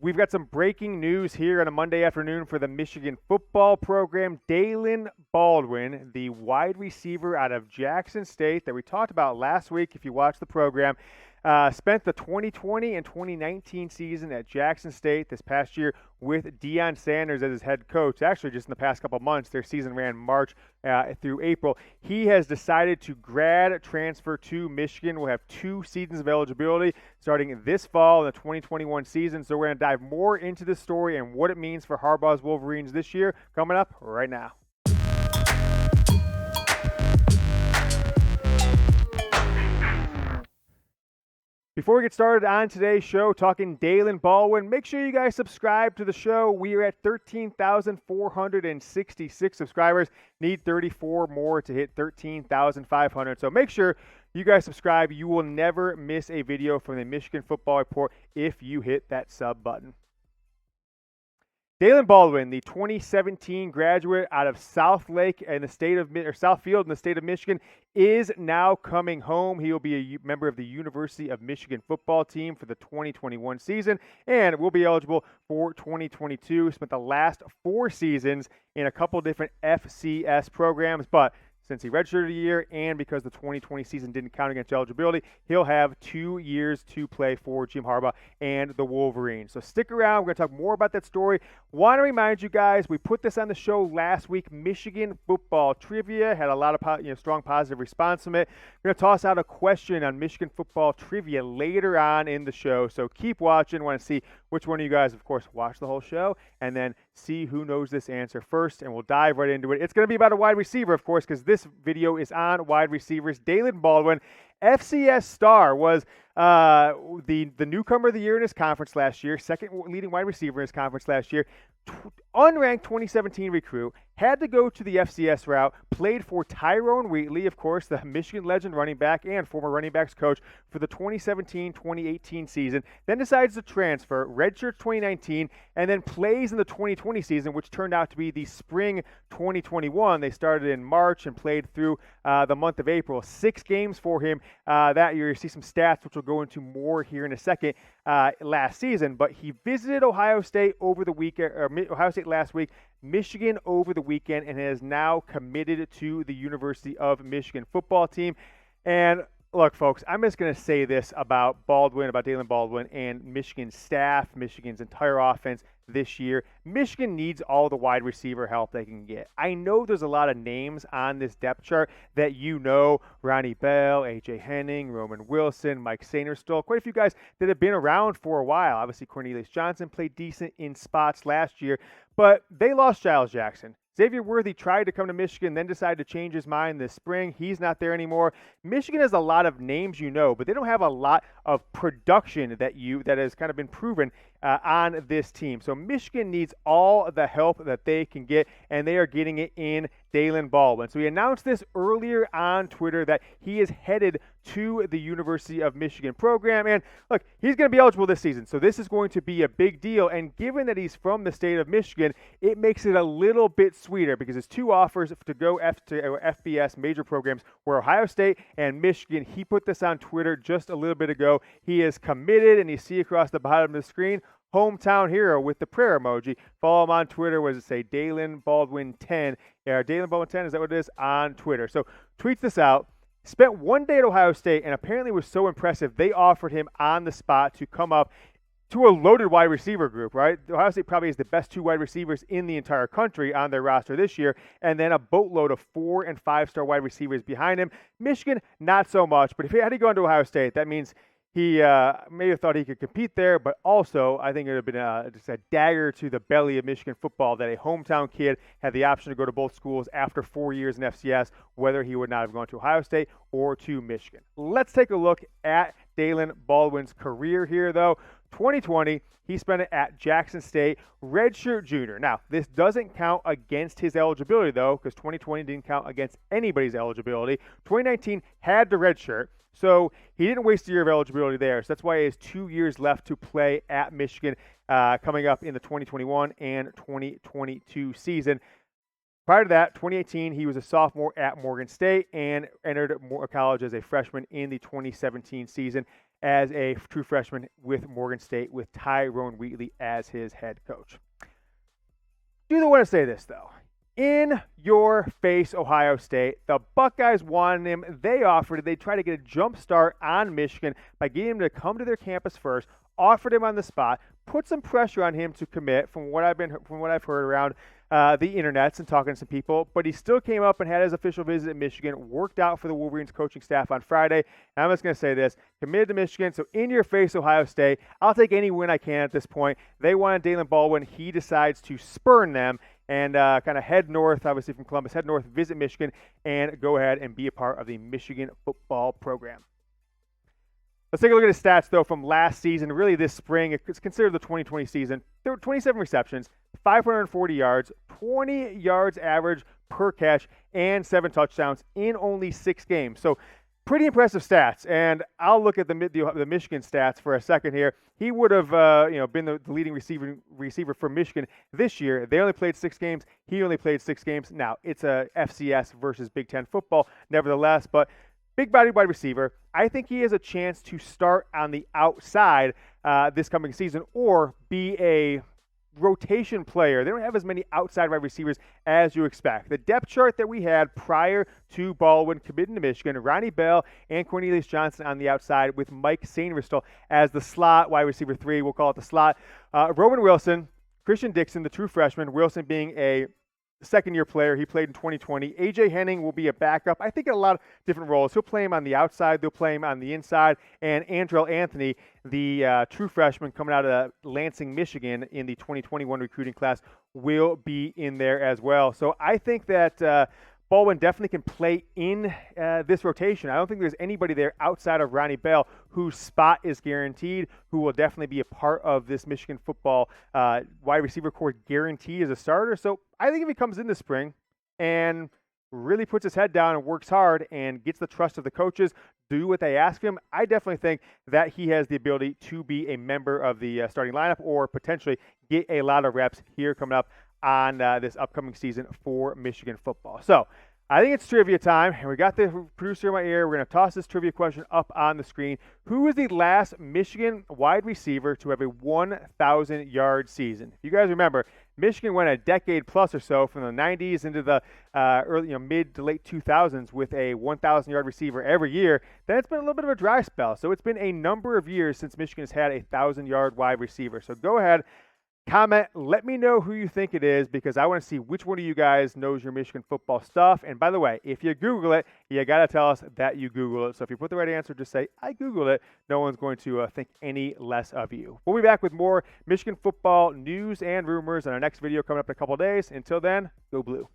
We've got some breaking news here on a Monday afternoon for the Michigan football program. Daylen Baldwin, the wide receiver out of Jackson State that we talked about last week, if you watched the program, spent the 2020 and 2019 season at Jackson State this past year with Deion Sanders as his head coach. Actually, just in the past couple months, their season ran March through April. He has decided to grad transfer to Michigan. We'll have 2 seasons of eligibility starting this fall in the 2021 season. So we're going to dive more into this story and what it means for Harbaugh's Wolverines this year coming up right now. Before we get started on today's show, talking Daylen Baldwin, make sure you guys subscribe to the show. We are at 13,466 subscribers. Need 34 more to hit 13,500. So make sure you guys subscribe. You will never miss a video from the Michigan Football Report if you hit that sub button. Daylen Baldwin, the 2017 graduate out of Southfield in the state of Michigan, is now coming home. He will be a member of the University of Michigan football team for the 2021 season and will be eligible for 2022. Spent the last 4 seasons in a couple different FCS programs, but since he redshirted a year and because the 2020 season didn't count against eligibility, he'll have 2 years to play for Jim Harbaugh and the Wolverines. So stick around. We're going to talk more about that story. Want to remind you guys, we put this on the show last week. Michigan football trivia had a lot of strong positive response from it. We're going to toss out a question on Michigan football trivia later on in the show. So keep watching. Want to see which one of you guys, of course, watch the whole show and then see who knows this answer first, and we'll dive right into it. It's going to be about a wide receiver, of course, because this video is on wide receivers. Daylen Baldwin, FCS star, was the newcomer of the year in his conference last year, second leading wide receiver in his conference last year, unranked 2017 recruit, had to go to the FCS route, played for Tyrone Wheatley, of course, the Michigan legend running back and former running backs coach for the 2017-2018 season, then decides to transfer, redshirts 2019, and then plays in the 2020 season, which turned out to be the spring 2021. They started in March and played through the month of April. 6 games for him that year. You see some stats, which we'll go into more here in a second, last season, but he visited Ohio State over the weekend, or Ohio State last week, Michigan over the weekend, and has now committed to the University of Michigan football team. And look, folks, I'm just going to say this about Daylen Baldwin and Michigan's staff, Michigan's entire offense this year. Michigan needs all the wide receiver help they can get. I know there's a lot of names on this depth chart that you know: Ronnie Bell, A.J. Henning, Roman Wilson, Mike Sainristil, quite a few guys that have been around for a while. Obviously, Cornelius Johnson played decent in spots last year, but they lost Giles Jackson. Xavier Worthy tried to come to Michigan, then decided to change his mind this spring. He's not there anymore. Michigan has a lot of names you know, but they don't have a lot of production that has kind of been proven on this team. So Michigan needs all the help that they can get, and they are getting it in Daylen Baldwin. So he announced this earlier on Twitter that he is headed to the University of Michigan program. And look, he's going to be eligible this season, so this is going to be a big deal. And given that he's from the state of Michigan, it makes it a little bit sweeter because his 2 offers to go to FBS major programs were Ohio State and Michigan. He put this on Twitter just a little bit ago. He is committed, and you see across the bottom of the screen, hometown hero with the prayer emoji. Follow him on Twitter. What does it say? Daylen Baldwin 10. Yeah, Daylen Baldwin 10, is that what it is? On Twitter. So tweets this out. Spent 1 day at Ohio State and apparently was so impressive they offered him on the spot to come up to a loaded wide receiver group, right? Ohio State probably has the best 2 wide receivers in the entire country on their roster this year, and then a boatload of 4- and 5-star wide receivers behind him. Michigan, not so much, but if he had to go into Ohio State, that means he may have thought he could compete there, but also I think it would have been just a dagger to the belly of Michigan football that a hometown kid had the option to go to both schools after 4 years in FCS, whether he would not have gone to Ohio State or to Michigan. Let's take a look at Daylen Baldwin's career here, though. 2020, he spent it at Jackson State, redshirt junior. Now, this doesn't count against his eligibility, though, because 2020 didn't count against anybody's eligibility. 2019 had the redshirt. So he didn't waste a year of eligibility there. So that's why he has 2 years left to play at Michigan coming up in the 2021 and 2022 season. Prior to that, 2018, he was a sophomore at Morgan State and entered college as a freshman in the 2017 season. as a true freshman with Morgan State with Tyrone Wheatley as his head coach. Do want to say this, though. In your face, Ohio State, the Buckeyes wanted him. They offered it. They tried to get a jump start on Michigan by getting him to come to their campus first, offered him on the spot, put some pressure on him to commit from what I've heard around the internets and talking to some people, but he still came up and had his official visit at Michigan, worked out for the Wolverines coaching staff on Friday. And I'm just going to say this, committed to Michigan, so in your face, Ohio State. I'll take any win I can at this point. They wanted Daylen Baldwin. He decides to spurn them and kind of head north, obviously from Columbus, head north, visit Michigan, and go ahead and be a part of the Michigan football program. Let's take a look at his stats, though, from last season, really this spring. It's considered the 2020 season. There were 27 receptions, 540 yards, 20 yards average per catch, and 7 touchdowns in only 6 games. So pretty impressive stats. And I'll look at the Michigan stats for a second here. He would have been the leading receiver for Michigan this year. They only played 6 games. He only played 6 games. Now, it's a FCS versus Big Ten football, nevertheless, but big body wide receiver. I think he has a chance to start on the outside this coming season or be a rotation player. They don't have as many outside wide receivers as you expect. The depth chart that we had prior to Baldwin committing to Michigan, Ronnie Bell and Cornelius Johnson on the outside with Mike Sainristil as the slot wide receiver 3. We'll call it the slot. Roman Wilson, Christian Dixon, the true freshman, Wilson being a second-year player. He played in 2020. A.J. Henning will be a backup, I think, in a lot of different roles. He'll play him on the outside. They'll play him on the inside. And Andrell Anthony, the true freshman coming out of Lansing, Michigan in the 2021 recruiting class, will be in there as well. So I think that Baldwin definitely can play in this rotation. I don't think there's anybody there outside of Ronnie Bell whose spot is guaranteed, who will definitely be a part of this Michigan football wide receiver core guaranteed as a starter. So I think if he comes in this spring and really puts his head down and works hard and gets the trust of the coaches, do what they ask him, I definitely think that he has the ability to be a member of the starting lineup or potentially get a lot of reps here coming up on this upcoming season for Michigan football. So I think it's trivia time, and we got the producer in my ear. We're going to toss this trivia question up on the screen. Who is the last Michigan wide receiver to have a 1,000-yard season? If you guys remember, Michigan went a decade plus or so from the 90s into the early, mid to late 2000s with a 1,000-yard receiver every year. Then it's been a little bit of a dry spell. So it's been a number of years since Michigan has had a 1,000-yard wide receiver. So go ahead. Comment, let me know who you think it is because I want to see which one of you guys knows your Michigan football stuff. And by the way, if you Google it, you got to tell us that you Google it. So if you put the right answer, just say, I Googled it. No one's going to think any less of you. We'll be back with more Michigan football news and rumors in our next video coming up in a couple of days. Until then, go Blue.